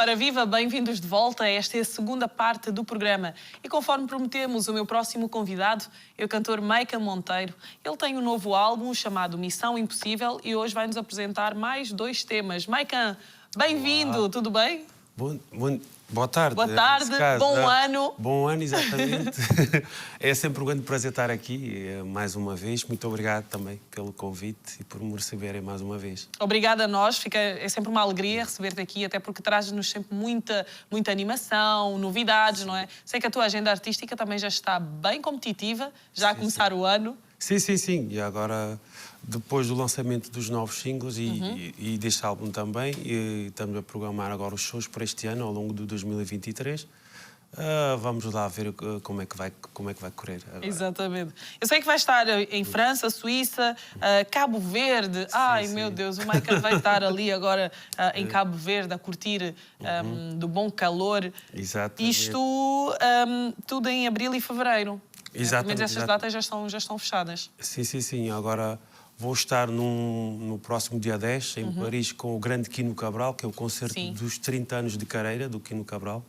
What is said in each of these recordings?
Ora viva, bem-vindos de volta. Esta é a segunda parte do programa. E conforme prometemos, o meu próximo convidado é o cantor Maican Monteiro. Ele tem um novo álbum chamado Missão Impossível e hoje vai nos apresentar mais 2 temas. Maican, bem-vindo, tudo bem? Boa tarde. Boa tarde, bom ano. Bom ano, exatamente. É sempre um grande prazer estar aqui mais uma vez. Muito obrigado também pelo convite e por me receberem mais uma vez. Obrigada a nós. É sempre uma alegria receber-te aqui, até porque trazes-nos sempre muita animação, novidades, não é? Sei que a tua agenda artística também já está bem competitiva, já a começar o ano. Sim. E agora, depois do lançamento dos novos singles e deste álbum também, estamos a programar agora os shows para este ano, ao longo de 2023. Vamos lá ver como é que vai correr agora. Exatamente. Eu sei que vai estar em França, Suíça, Cabo Verde. Meu Deus, o Maican vai estar ali agora em Cabo Verde a curtir do bom calor. Exatamente. Isto tudo em abril e fevereiro. Exatamente. Mas essas datas já estão fechadas. Sim. Agora vou estar no próximo dia 10, em Paris, com o grande Quino Cabral, que é o concerto dos 30 anos de carreira do Quino Cabral,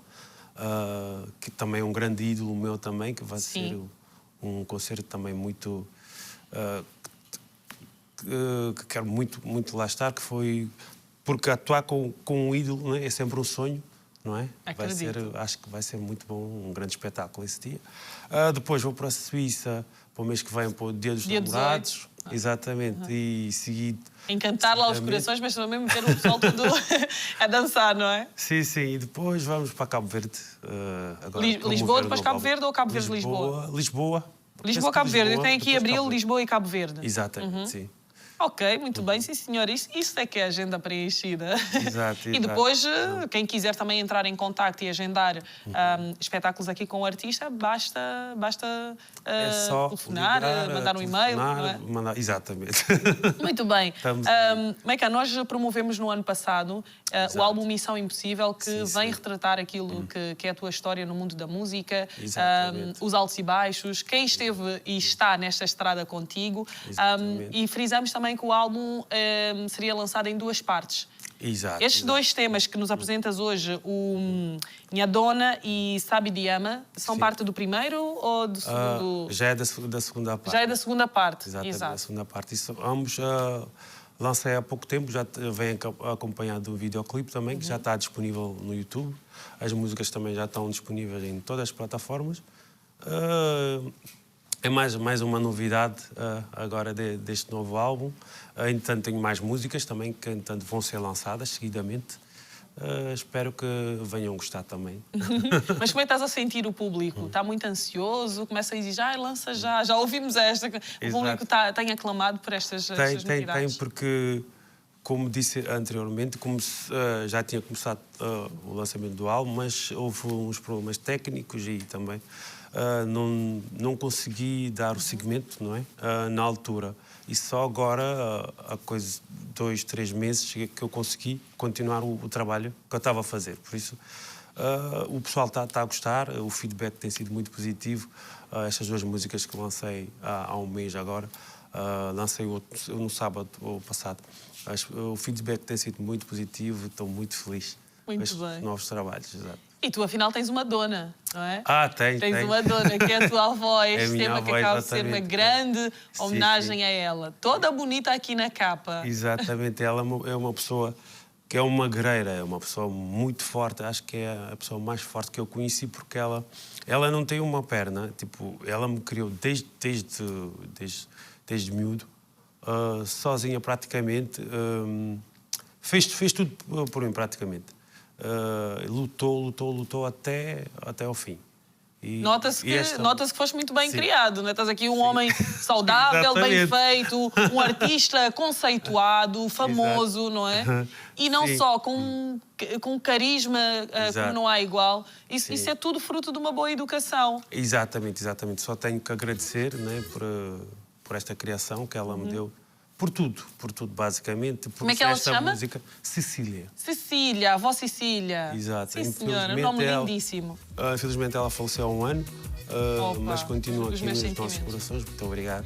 que também é um grande ídolo meu também, que vai ser um concerto também muito... que quero muito lá estar, que foi... Porque atuar com um ídolo, né, é sempre um sonho. Não é? Acho que vai ser muito bom, um grande espetáculo esse dia. Depois vou para a Suíça, para o mês que vem, para o Dia dos Namorados. Exatamente. E seguido... Encantar lá os corações, mas também meter o pessoal todo a dançar, não é? Sim. E depois vamos para Cabo Verde. Agora, Lisboa, depois Cabo Verde ou Cabo Verde-Lisboa? Lisboa, Cabo Verde. Eu tenho aqui Abril, Lisboa e Cabo Verde. Exatamente, sim. Ok, muito bem, sim senhor. Isso é que é a agenda preenchida. Exato. E depois, quem quiser também entrar em contacto e agendar espetáculos aqui com o artista, basta é só telefonar, mandar um e-mail, não é? Exatamente. Muito bem. Maican, nós promovemos no ano passado o álbum Missão Impossível, que vem retratar aquilo que é a tua história no mundo da música, os altos e baixos, quem esteve e está nesta estrada contigo. E frisamos também que o álbum seria lançado em 2 partes. Exato. Estes 2 temas que nos apresentas hoje, o Minha Dona e Sabe de Ama, são parte do primeiro ou do segundo? Já é da segunda parte. Já é da segunda parte. Exatamente, da segunda parte. Isso, ambos lancei há pouco tempo, já vem acompanhado do videoclipe também, que já está disponível no YouTube. As músicas também já estão disponíveis em todas as plataformas. É mais uma novidade agora deste novo álbum. Entretanto, tenho mais músicas também que vão ser lançadas seguidamente. Espero que venham gostar também. Mas como é que estás a sentir o público? Está muito ansioso? Começa a exigir, lança já. Já ouvimos esta. O público tem aclamado por estas novidades? Tem, porque, como disse anteriormente, já tinha começado o lançamento do álbum, mas houve uns problemas técnicos e também não consegui dar o segmento, não é? Na altura. E só agora, há coisa 2, 3 meses, que eu consegui continuar o trabalho que eu estava a fazer. Por isso, o pessoal está a gostar, o feedback tem sido muito positivo. Estas 2 músicas que lancei há um mês agora, lancei no sábado passado. O feedback tem sido muito positivo, estou muito feliz com estes novos trabalhos. Exato. E tu, afinal, tens uma dona, não é? Tens uma dona, que é a tua avó. Este tema que acaba de ser uma exatamente. grande homenagem a ela. Toda bonita aqui na capa. Exatamente. Ela é uma pessoa que é uma guerreira, é uma pessoa muito forte. Acho que é a pessoa mais forte que eu conheci, porque ela não tem uma perna. Tipo, ela me criou desde miúdo, sozinha praticamente. Fez tudo por mim, praticamente. Lutou até ao fim. Nota-se que foste muito bem criado, não é? Estás aqui um homem saudável, bem feito, um artista conceituado, famoso, não é? E não só, com carisma como não há igual. Isso é tudo fruto de uma boa educação. Exatamente. Só tenho que agradecer, né, por esta criação que ela me deu. Por tudo, basicamente. Como é que ela se chama? Música, Cecília. Cecília, a avó Cecília. Exato. Sim, senhora, um nome lindíssimo. Infelizmente ela faleceu há um ano, mas continua aqui nos nossos corações. Muito obrigado.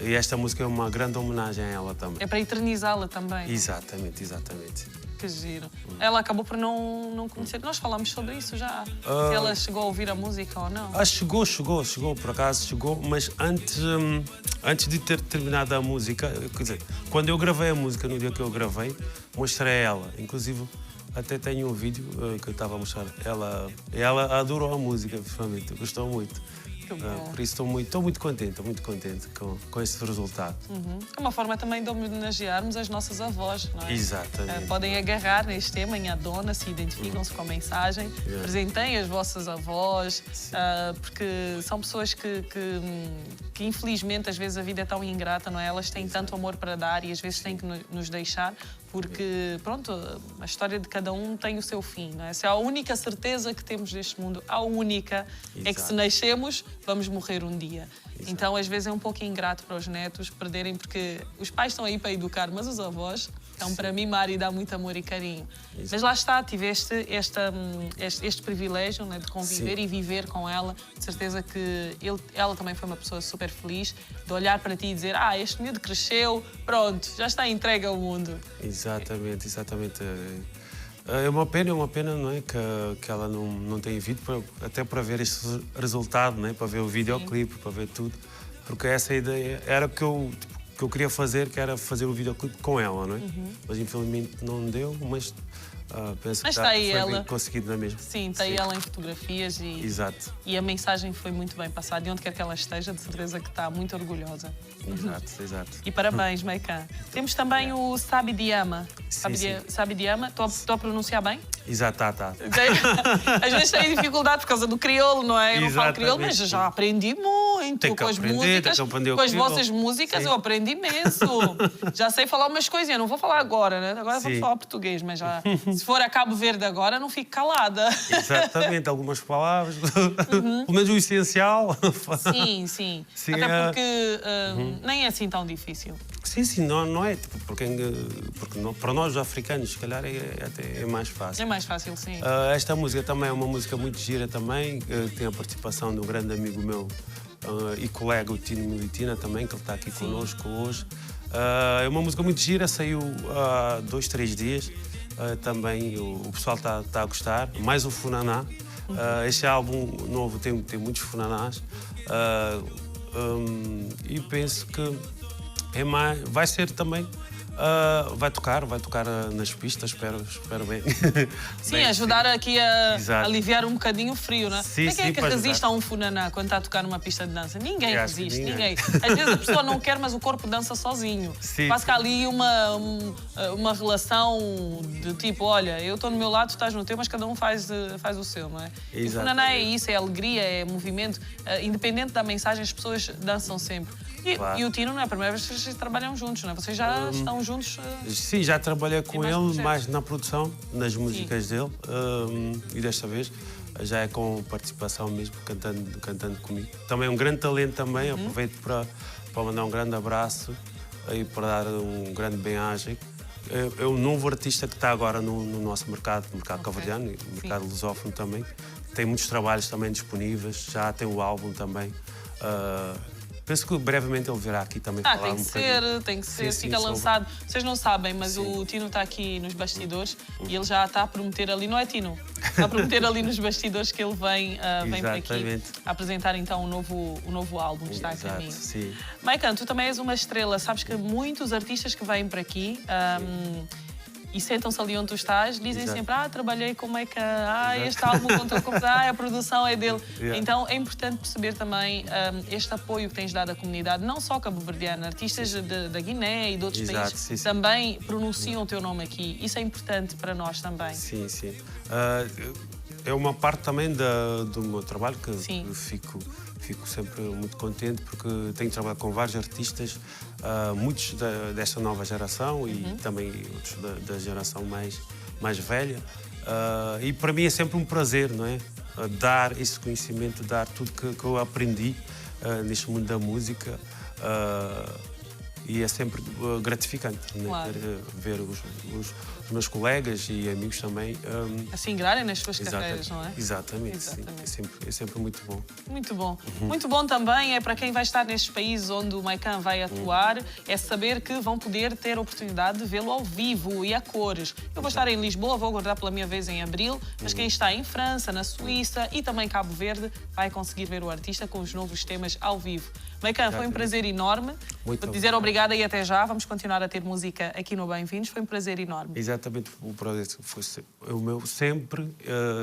E esta música é uma grande homenagem a ela também. É para eternizá-la também. Exatamente, exatamente. Que giro. Ela acabou por não conhecer. Nós falámos sobre isso já. Se ela chegou a ouvir a música ou não. Chegou, por acaso chegou, mas antes de ter terminado a música, quer dizer, quando eu gravei a música, no dia que eu gravei, mostrei a ela. Inclusive, até tenho um vídeo que eu estava a mostrar. Ela adorou a música, principalmente, gostou muito. Por isso estou muito contente com esse resultado. É uma forma também de homenagearmos as nossas avós, não é? Exatamente. Podem agarrar neste tema em Adona, se identificam-se com a mensagem, apresentem as vossas avós, porque são pessoas que infelizmente às vezes a vida é tão ingrata, não é? Elas têm tanto amor para dar e às vezes têm que nos deixar, porque, pronto, a história de cada um tem o seu fim, não é? Essa é a única certeza que temos deste mundo, a única, é que se nascemos, vamos morrer um dia. Exato. Então, às vezes, é um pouco ingrato para os netos perderem, porque os pais estão aí para educar, mas os avós estão para mimar e dar muito amor e carinho. Exato. Mas lá está, tiveste este privilégio, né, de conviver e viver com ela. De certeza que ela também foi uma pessoa super feliz, de olhar para ti e dizer: este miúdo cresceu, pronto, já está entregue ao mundo. Exatamente. É uma pena, não é, que ela não tenha vindo, até para ver este resultado, não é, para ver o videoclipe, para ver tudo, porque essa ideia era que eu queria fazer, que era fazer o videoclipe com ela, não é? Mas infelizmente não deu, mas penso que foi bem conseguido na mesma. Sim, está aí ela em fotografias e a mensagem foi muito bem passada. E onde quer que ela esteja, de certeza que está muito orgulhosa. Exato. E parabéns, Maikan. Temos também o Sabi Diama. Sabi Diama, estou a pronunciar bem? Exato, tá. Às vezes tenho dificuldade por causa do crioulo, não é? Eu não falo crioulo, mas já aprendi muito com as músicas. Com as vossas músicas eu aprendi imenso. Já sei falar umas coisinhas, não vou falar agora, né? Agora vou falar português, mas já, se for a Cabo Verde agora, não fico calada. Exatamente, algumas palavras. Pelo menos o essencial. Sim. Até porque nem é assim tão difícil. Sim, não é, porque para nós, os africanos, se calhar é mais fácil. É mais fácil, sim. Esta música também é uma música muito gira também, tem a participação de um grande amigo meu e colega, o Tino Militina também, que ele está aqui connosco hoje. É uma música muito gira, saiu há 2, 3 dias, também o pessoal está a gostar. Mais o Funaná, este álbum novo tem muitos Funanás, e penso que vai ser também, vai tocar nas pistas, espero bem. Sim, bem, ajudar aqui a aliviar um bocadinho o frio, não é? Quem é que resiste a um funaná quando está a tocar numa pista de dança? Ninguém resiste, ninguém. Às vezes a pessoa não quer, mas o corpo dança sozinho. Faz que há ali uma relação de tipo, olha, eu estou no meu lado, tu estás no teu, mas cada um faz o seu, não é? E o funaná é isso, é alegria, é movimento. Independente da mensagem, as pessoas dançam sempre. E o Tino não é a primeira vez que vocês trabalham juntos, não é? Vocês já estão juntos? Sim, já trabalhei com ele mais na produção, nas músicas dele. E desta vez já é com participação mesmo, cantando comigo. Também é um grande talento também, aproveito para mandar um grande abraço e para dar um grande bem-aja. É um novo artista que está agora no nosso mercado cabo-verdiano, no mercado lusófono também. Tem muitos trabalhos também disponíveis, já tem o álbum também. Penso que brevemente ele virá aqui também falar tem que ser, fica lançado. Vocês não sabem, mas o Tino está aqui nos bastidores e ele já está a prometer ali, não é, Tino? Está a prometer ali nos bastidores que ele vem para aqui apresentar então o novo álbum que está a caminho. Maikan, tu também és uma estrela, sabes que muitos artistas que vêm para aqui e sentam-se ali onde tu estás, dizem sempre, trabalhei com o Maikan, este álbum contou com a produção é dele. Então é importante perceber também este apoio que tens dado à comunidade, não só cabo-verdiana, artistas da Guiné e de outros países também pronunciam o teu nome aqui. Isso é importante para nós também. Sim. É uma parte também do meu trabalho que eu fico sempre muito contente porque tenho trabalhado com vários artistas, muitos desta nova geração e também outros da geração mais velha. E para mim é sempre um prazer, não é? Dar esse conhecimento, dar tudo que eu aprendi neste mundo da música E é sempre gratificante, Claro. né? Ver os meus colegas e amigos também A se integrarem nas suas carreiras, não é? Exatamente, sim. É sempre muito bom. Muito bom. Muito bom também é para quem vai estar nestes países onde o Maikan vai atuar, é saber que vão poder ter a oportunidade de vê-lo ao vivo e a cores. Eu vou estar em Lisboa, vou aguardar pela minha vez em abril, mas quem está em França, na Suíça e também Cabo Verde vai conseguir ver o artista com os novos temas ao vivo. Maikan, foi um prazer enorme. Muito Vou dizer obrigada e até já. Vamos continuar a ter música aqui no Bem-vindos. Foi um prazer enorme. Exatamente, o projeto foi o meu sempre.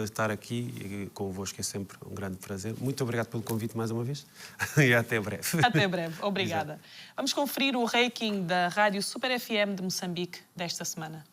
Estar aqui convosco é sempre um grande prazer. Muito obrigado pelo convite mais uma vez e até breve. Até breve. Obrigada. Vamos conferir o ranking da Rádio Super FM de Moçambique desta semana.